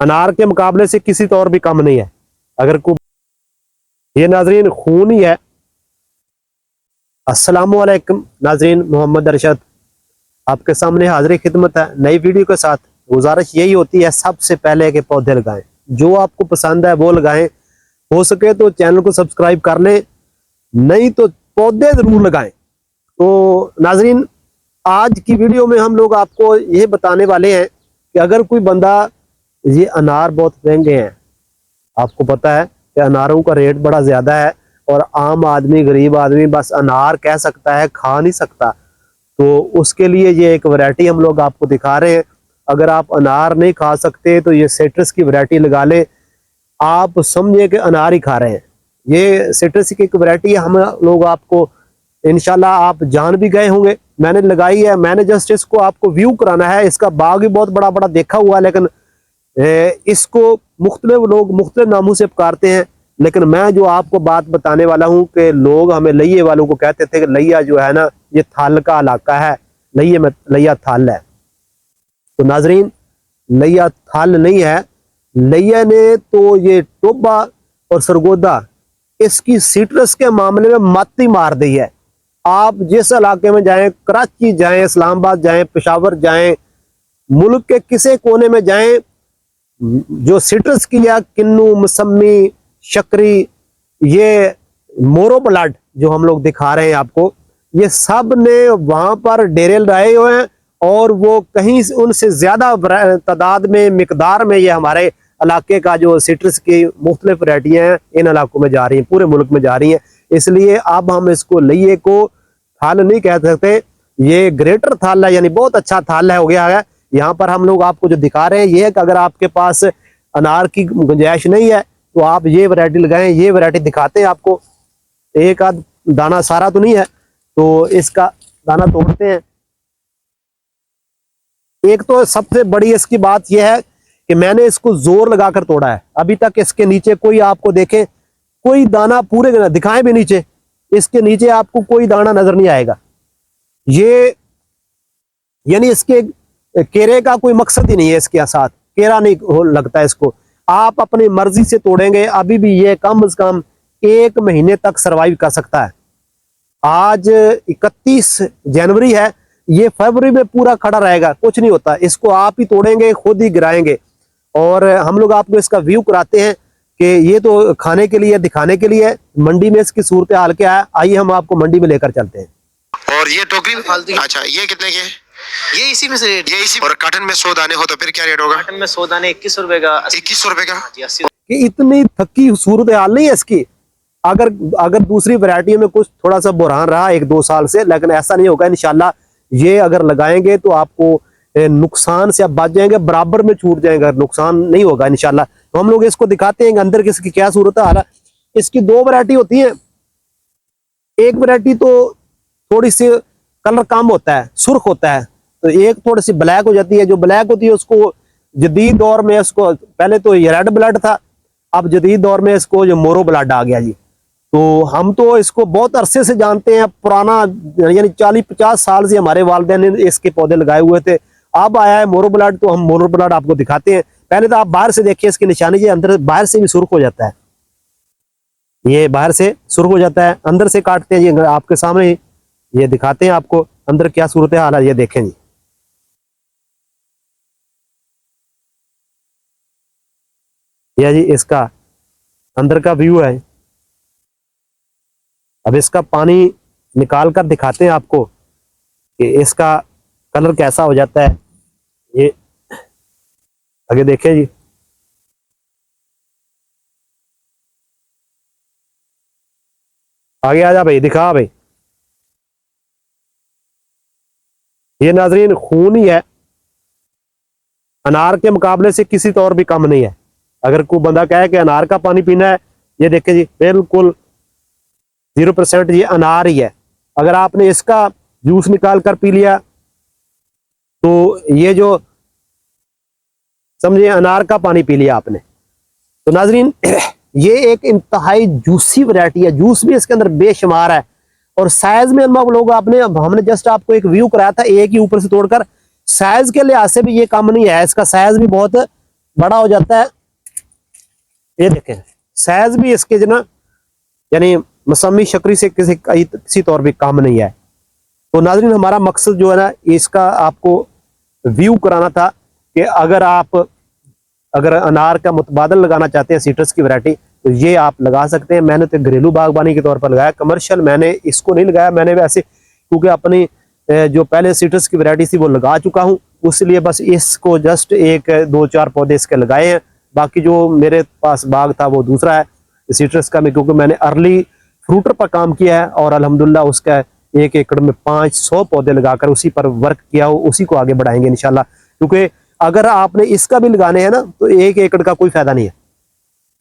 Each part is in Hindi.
अनार के मुकाबले से किसी तौर भी कम नहीं है। अगर कोई ये नाजरीन खून ही है। अस्सलामुअलैकुम नाजरीन, मोहम्मद अरशद आपके सामने हाजिर खिदमत है नई वीडियो के साथ। गुजारिश यही होती है सबसे पहले के पौधे लगाएं, जो आपको पसंद है वो लगाएं। हो सके तो चैनल को सब्सक्राइब कर लें, नहीं तो पौधे जरूर लगाएं। तो नाजरीन, आज की वीडियो में हम लोग आपको ये बताने वाले हैं कि अगर कोई बंदा, ये अनार बहुत महंगे हैं, आपको पता है कि अनारों का रेट बड़ा ज्यादा है और आम आदमी, गरीब आदमी बस अनार कह सकता है, खा नहीं सकता। तो उसके लिए ये एक वैरायटी हम लोग आपको दिखा रहे हैं। अगर आप अनार नहीं खा सकते तो ये सिट्रस की वैरायटी लगा लें, आप समझे कि अनार ही खा रहे हैं। ये सिट्रस की एक वैरायटी हम लोग आपको इंशाल्लाह, आप जान भी गए होंगे, मैंने लगाई है। मैंने जस्ट इसको आपको व्यू कराना है। इसका बाग भी बहुत बड़ा बड़ा देखा हुआ है, लेकिन इसको मुख्तलिफ लोग मुख्तलिफ नामों से पुकारते हैं। लेकिन मैं जो आपको बात बताने वाला हूं कि लोग हमें लइये वालों को कहते थे कि लइया जो है ना, ये थाल का इलाका है, लइये में लइया थाल है। तो नाजरीन, लइया थाल नहीं है। लइया ने तो ये टोबा और सरगोदा इसकी सिट्रस के मामले में मत ही मार दी है। आप जिस इलाके में जाएं, कराची जाएं, इस्लामाबाद जाएं, पेशावर जाएं, मुल्क के किसी कोने में जाएं, जो सिट्रस की या किन्नू, मौसमी, शकरी, ये मोरो ब्लड जो हम लोग दिखा रहे हैं आपको, ये सब ने वहां पर डेरे लगाए हुए हैं और वो कहीं उनसे ज्यादा तादाद में, मिकदार में ये हमारे इलाके का जो सिट्रस की मुख्तलिफ वैरायटियां हैं इन इलाकों में जा रही हैं, पूरे मुल्क में जा रही हैं। इसलिए अब हम इसको लइये को थाल नहीं कह सकते, ये ग्रेटर थाल है, यानी बहुत अच्छा थाल है हो गया है। यहाँ पर हम लोग आपको जो दिखा रहे हैं ये है कि अगर आपके पास अनार की गुंजाइश नहीं है तो आप ये वैरायटी लगाएं। ये वैरायटी दिखाते हैं आपको, एक आध दाना, सारा तो नहीं है, तो इसका दाना तोड़ते हैं। एक तो सबसे बड़ी इसकी बात यह है कि मैंने इसको जोर लगाकर तोड़ा है। अभी तक इसके नीचे कोई आपको देखे कोई दाना, पूरे दिखाएं भी नीचे, इसके नीचे आपको कोई दाना नजर नहीं आएगा। ये यानी इसके केरे का कोई मकसद ही नहीं है, इसके साथ केरा नहीं लगता है इसको। आप अपनी मर्जी से तोड़ेंगे, अभी भी ये कम से कम 1 महीने तक सरवाइव कर सकता है। आज 31 जनवरी है, ये फरवरी में पूरा खड़ा रहेगा, कुछ नहीं होता। इसको आप ही तोड़ेंगे, खुद ही गिराएंगे। और हम लोग आपको इसका व्यू कराते हैं कि ये तो खाने के लिए, दिखाने के लिए। मंडी में इसकी सूरत हाल क्या है, आइए हम आपको मंडी में लेकर चलते हैं। और ये टोकरी अच्छा, ये कितने के? ये इसी में से रेट, ये इसी। और कार्टन में 100 दाने हो तो फिर क्या रेट होगा? कार्टन में 100 दाने 2100 रुपए का। 2100 रुपए का जी, 80। कि इतनी थकी सूरत हाल नहीं है इसकी। अगर दूसरी वैरायटी में कुछ थोड़ा सा बुरहान रहा 1-2 साल से, लेकिन ऐसा नहीं होगा इंशाल्लाह। ये अगर लगाएंगे तो आपको नुकसान से आप बच जाएंगे, बराबर में छूट जाएगा, नुकसान नहीं होगा इंशाल्लाह। तो हम लोग इसको दिखाते हैं अंदर की इसकी क्या सूरत हाल है। इसकी 2 वैरायटी होती है। एक वैरायटी तो थोड़ी सी कलर कम होता है, सुर्ख होता है, तो एक थोड़ी सी ब्लैक हो जाती है। जो ब्लैक होती है उसको जदीद दौर में, उसको पहले तो ये रेड ब्लड था, अब जदीद दौर में इसको जो मोरो ब्लड आ गया जी। तो हम तो इसको बहुत अरसे से जानते हैं, पुराना, यानी 40-50 साल से हमारे वालिदैन ने इसके पौधे लगाए हुए थे। अब आया है मोरो ब्लड, तो हम मोरो ब्लड आपको दिखाते हैं। पहले तो आप बाहर से देखिए इसकी निशानी, ये अंदर बाहर से भी सुर्ख हो जाता है, ये बाहर से सुर्ख हो जाता है, अंदर से काटते हैं जी आपके सामने, ये दिखाते हैं आपको अंदर क्या सूरत हाल है। ये देखें जी, यह जी इसका अंदर का व्यू है। अब इसका पानी निकाल कर दिखाते हैं आपको कि इसका कलर कैसा हो जाता है। ये आगे देखें जी, आगे आ जा भाई, दिखा भाई। ये नाजरीन खून ही है, अनार के मुकाबले से किसी तौर भी कम नहीं है। अगर कोई बंदा कहे कि अनार का पानी पीना है, ये देखें जी, बिल्कुल 0% ये अनार ही है। अगर आपने इसका जूस निकाल कर पी लिया तो ये जो समझिए अनार का पानी पी लिया आपने। तो नाजरीन, ये एक इंतहाई जूसी वैरायटी है, जूस भी इसके अंदर बेशुमार है। और साइज में हम लोग हमने जस्ट आपको एक व्यू कराया था, एक ही ऊपर से तोड़कर। साइज के लिहाज से भी ये कम नहीं है, इसका साइज भी बहुत बड़ा हो जाता है। ये देखें साइज भी इसके जो ना यानी मौसमी शक्री से किसी तौर पे कम नहीं है। तो नाज़रीन हमारा मकसद जो है ना इसका आपको व्यू कराना था कि अगर अनार का मुतबादल लगाना चाहते हैं सिट्रस की वैरायटी तो ये आप लगा सकते हैं। मैंने तो घरेलू बागबानी के तौर पर लगाया, कमर्शियल मैंने इसको नहीं लगाया। मैंने वैसे क्योंकि अपनी जो पहले सिट्रस की वैरायटी थी वो लगा चुका हूँ, उसलिए बस इसको जस्ट 1-2-4 पौधे इसके लगाए हैं। बाकी जो मेरे पास बाग था वो दूसरा है सिट्रस का, क्योंकि मैंने अर्ली फ्रूटर पर काम किया है और अल्हम्दुलिल्लाह उसका 1 एकड़ में 500 पौधे लगाकर उसी पर वर्क किया हो, उसी को आगे बढ़ाएंगे इंशाल्लाह। क्योंकि अगर आपने इसका भी लगाने हैं ना तो 1 एकड़ का कोई फायदा नहीं है।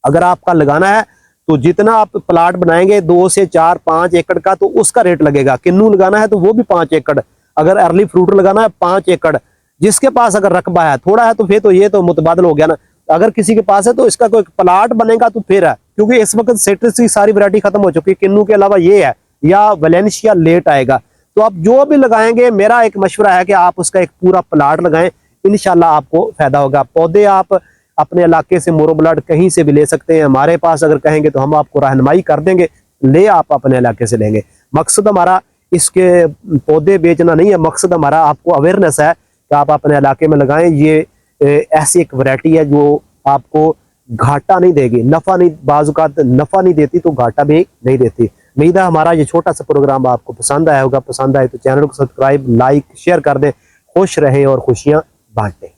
अगर आपका लगाना है तो जितना आप प्लाट बनाएंगे 2 से 4-5 एकड़ का तो उसका रेट लगेगा। किन्नू लगाना है तो वो भी 5 एकड़, अगर अर्ली फ्रूटर लगाना है 5 एकड़। जिसके पास अगर रकबा है थोड़ा है तो फिर तो ये तो मुतबादल हो गया ना। अगर किसी के पास है तो इसका कोई प्लाट बनेगा तो फिर है, क्योंकि इस वक्त सिट्रस की सारी वैरायटी खत्म हो चुकी है। किन्नू के अलावा ये है या वैलेंशिया लेट आएगा। तो आप जो भी लगाएंगे मेरा एक मशवरा है कि आप उसका एक पूरा प्लाट लगाएं, इंशाल्लाह आपको फायदा होगा। पौधे आप अपने इलाके से मोरो ब्लड कहीं से भी ले सकते हैं। हमारे पास अगर कहेंगे तो हम आपको रहनुमाई कर देंगे, ले आप अपने इलाके से लेंगे। मकसद हमारा इसके पौधे बेचना नहीं है, मकसद हमारा आपको अवेयरनेस है कि आप अपने इलाके में लगाएं। ये ऐसी एक वैरायटी है जो आपको घाटा नहीं देगी, नफा नहीं, बाजुकात नफा नहीं देती तो घाटा भी नहीं देती। उम्मीद है हमारा ये छोटा सा प्रोग्राम आपको पसंद आया होगा। पसंद आए तो चैनल को सब्सक्राइब, लाइक, शेयर कर दें। खुश रहें और खुशियां बांटें।